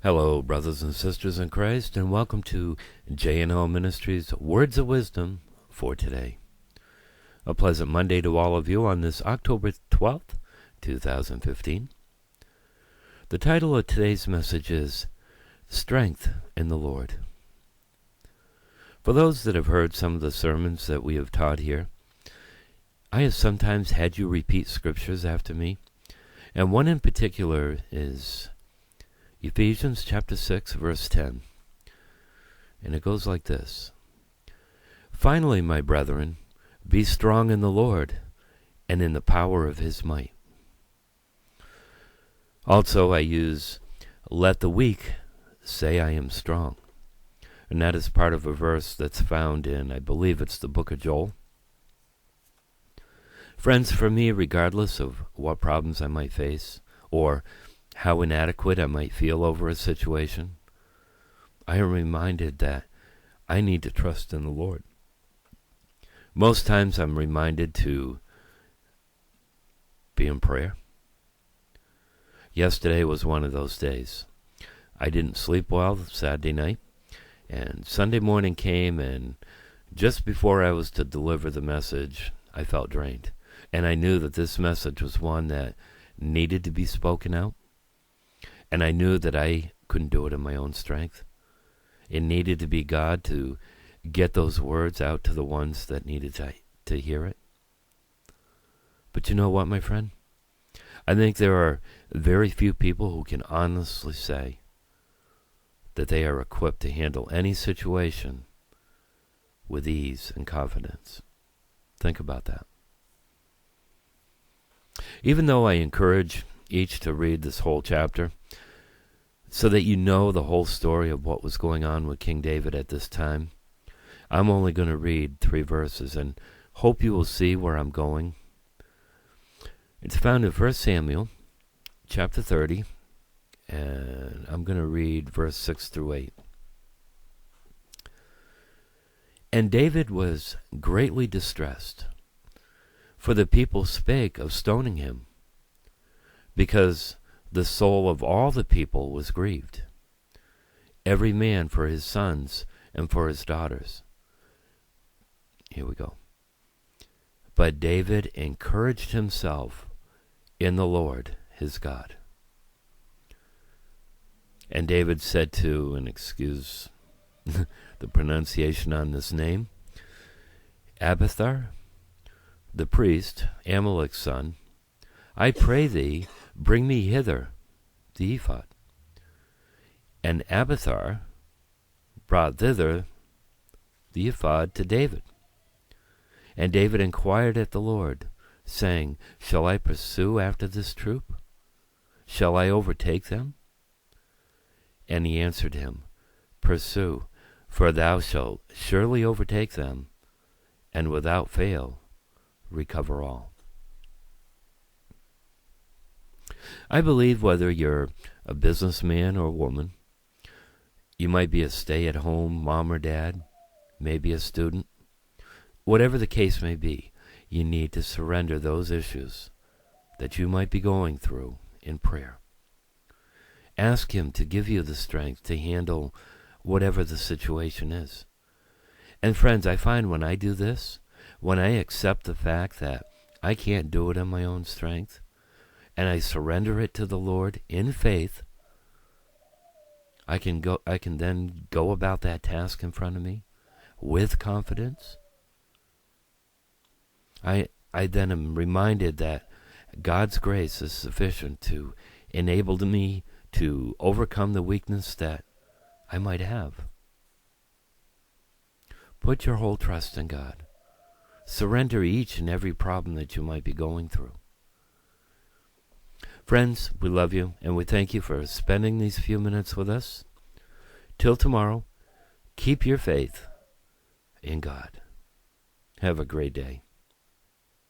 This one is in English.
Hello, brothers and sisters in Christ, and welcome to J and L Ministries Words of Wisdom for today. A pleasant Monday to all of you on this October 12th, 2015. The title of today's message is Strength in the Lord. For those that have heard some of the sermons that we have taught here, I have sometimes had you repeat scriptures after me, and one in particular is Ephesians chapter 6, verse 10. And it goes like this. Finally, my brethren, be strong in the Lord and in the power of his might. Also, I use, let the weak say I am strong. And that is part of a verse that's found in, I believe it's the book of Joel. Friends, for me, regardless of what problems I might face, or how inadequate I might feel over a situation, I am reminded that I need to trust in the Lord. Most times I'm reminded to be in prayer. Yesterday was one of those days. I didn't sleep well Saturday night, and Sunday morning came, and just before I was to deliver the message, I felt drained. And I knew that this message was one that needed to be spoken out. And I knew that I couldn't do it in my own strength. It needed to be God to get those words out to the ones that needed to hear it. But you know what, my friend? I think there are very few people who can honestly say that they are equipped to handle any situation with ease and confidence. Think about that. Even though I encourage each to read this whole chapter, so that you know the whole story of what was going on with King David at this time, I'm only going to read 3 verses and hope you will see where I'm going. It's found in 1 Samuel chapter 30, and I'm going to read verse 6 through 8. And David was greatly distressed, for the people spake of stoning him, because the soul of all the people was grieved, every man for his sons and for his daughters. Here we go. But David encouraged himself in the Lord his God. And David said to, and excuse the pronunciation on this name, Abiathar, the priest, Amalek's son, I pray thee, bring me hither the ephod. And Abiathar brought thither the ephod to David. And David inquired at the Lord, saying, Shall I pursue after this troop? Shall I overtake them? And he answered him, Pursue, for thou shalt surely overtake them, and without fail recover all. I believe whether you're a businessman or woman, you might be a stay-at-home mom or dad, maybe a student, whatever the case may be, you need to surrender those issues that you might be going through in prayer. Ask him to give you the strength to handle whatever the situation is. And friends, I find when I do this, when I accept the fact that I can't do it in my own strength, and I surrender it to the Lord in faith, I can then go about that task in front of me with confidence. I then am reminded that God's grace is sufficient to enable me to overcome the weakness that I might have. Put your whole trust in God. Surrender each and every problem that you might be going through. Friends, we love you, and we thank you for spending these few minutes with us. Till tomorrow, keep your faith in God. Have a great day.